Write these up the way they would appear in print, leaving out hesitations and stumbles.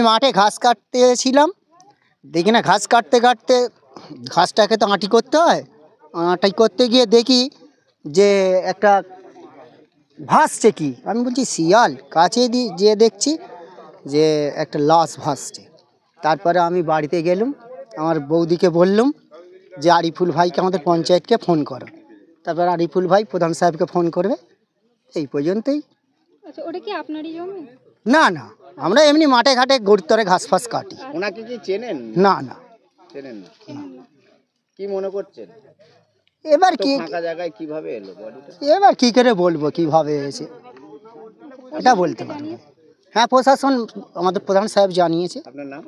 মাঠে ঘাস কাটতেছিলাম, দেখি না ঘাস কাটতে কাটতে ঘাসটাকে তো আঁটি করতে হয়, আঁটি করতে গিয়ে দেখি যে একটা ভাসছে। কি আমি বলছি শিয়াল, কাছে যেয়ে দেখছি যে একটা লাশ ভাসছে। তারপরে আমি বাড়িতে গেলাম, আমার বৌদিকে বললাম যে আরিফুল ভাইকে আমাদের পঞ্চায়েতকে ফোন করো। তারপর আরিফুল ভাই প্রধান সাহেবকে ফোন করবে। এই পর্যন্তই। আচ্ছা, ওটা কি আপনারই জমি? না না, আমরা এমনি মাঠে ঘাটে গড়িতরে ঘাস ফাস কাটি। ওনাকে কি চেনেন? না না, চেনেন না। কি মনে করছেন এবার কি ফাঁকা জায়গায় কিভাবে এলো বডিটা? এবার কি করে বলবো কিভাবে এসে, এটা বলতে পারবো না। হ্যাঁ, প্রশাসন আমাদের প্রধান সাহেব জানিয়েছে। আপনার নাম?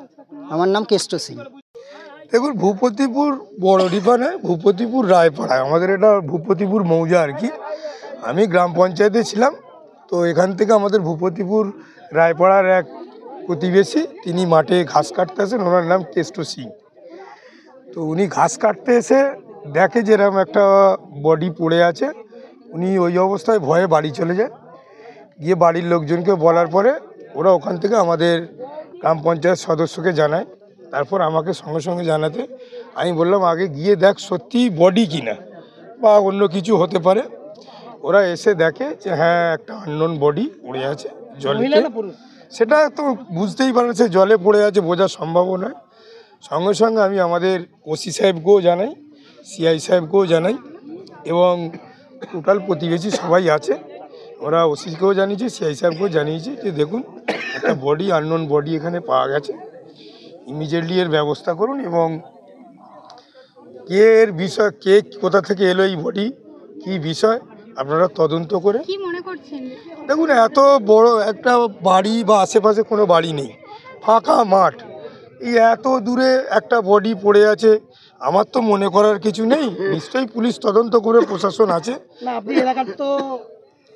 আমার নাম কেষ্ট সিং। দেখুন, ভূপতিপুর বড় ডিপানে ভূপতিপুর রায়পাড়ায়, আমাদের এটা ভূপতিপুর মৌজা আর কি। আমি গ্রাম পঞ্চায়েতে ছিলাম, তো এখান থেকে আমাদের ভূপতিপুর রায়পাড়ার এক প্রতিবেশী, তিনি মাঠে ঘাস কাটতে আসেন, ওনার নাম কেষ্ট সিং। তো উনি ঘাস কাটতে এসে দেখে যে এরকম একটা বডি পড়ে আছে। উনি ওই অবস্থায় ভয়ে বাড়ি চলে যায়, গিয়ে বাড়ির লোকজনকে বলার পরে ওরা ওখান থেকে আমাদের গ্রাম পঞ্চায়েত সদস্যকে জানায়। তারপর আমাকে সঙ্গে সঙ্গে জানাতে আমি বললাম আগে গিয়ে দেখ সত্যি বডি কিনা বা অন্য কিছু হতে পারে। ওরা এসে দেখে যে হ্যাঁ, একটা আননোন বডি পড়ে আছে জলে। সেটা তো বুঝতেই পারছে, জলে পড়ে আছে, বোঝা সম্ভব নয়। সঙ্গে সঙ্গে আমি আমাদের ওসি সাহেবকেও জানাই, সিআই সাহেবকেও জানাই, এবং টোটাল প্রতিবেশী সবাই আছে। ওরা ওসিকেও জানিয়েছে, সিআই সাহেবকেও জানিয়েছে যে দেখুন একটা বডি, আননোন বডি এখানে পাওয়া গেছে, ইমিডিয়েটলি এর ব্যবস্থা করুন, এবং কে এর বিষয়, কে কোথা থেকে এলো এই বডি, কী বিষয় আপনারা তদন্ত করে। কি মনে করছেন? দেখুন, এত বড় একটা বাড়ি বা আশেপাশে কোনো বাড়ি নেই, ফাঁকা মাঠ, এই এত দূরে একটা বডি পড়ে আছে, আমার তো মনে করার কিছু নেই। নিশ্চয়ই পুলিশ তদন্ত করে, প্রশাসন আছে।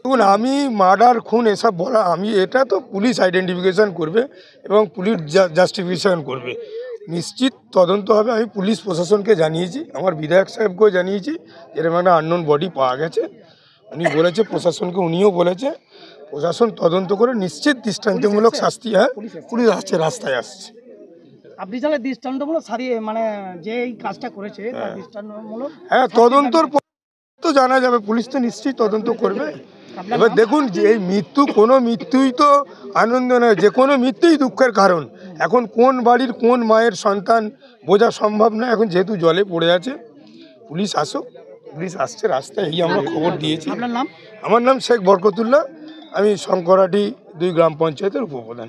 দেখুন, আমি মার্ডার, খুন এসব বলা, আমি এটা তো পুলিশ আইডেন্টিফিকেশান করবে এবং পুলিশ জাস্টিফিকেশান করবে, নিশ্চিত তদন্ত হবে। আমি পুলিশ প্রশাসনকে জানিয়েছি, আমার বিধায়ক সাহেবকেও জানিয়েছি এরকম একটা আননোন বডি পাওয়া গেছে। উনি বলেছে প্রশাসনকে, উনিও বলেছে প্রশাসন তদন্ত করে নিশ্চিত দৃষ্টান্তমূলক শাস্তি। হ্যাঁ, পুলিশ আসছে, রাস্তায় আসছে। আপনি চাইলে দৃষ্টান্তমূলক সারিয়ে, মানে যে এই কাজটা করেছে তার দৃষ্টান্তমূলক, হ্যাঁ, তদন্তর পর তো জানা যাবে, পুলিশ তো নিশ্চয়ই তদন্ত করবে। এবার দেখুন, যে এই মৃত্যু, কোনো মৃত্যুই তো আনন্দ নয়, যে কোনো মৃত্যুই দুঃখের কারণ। এখন কোন বাড়ির কোন মায়ের সন্তান বোঝা সম্ভব না। এখন যেহেতু জলে পড়ে আছে, পুলিশ আসুক, পুলিশ আসছে রাস্তায়, এই আমরা খবর দিয়েছি। আপনার নাম? আমার নাম শেখ বরকতুল্লাহ, আমি শঙ্করহাটি 2 গ্রাম পঞ্চায়েতের উপপ্রধান।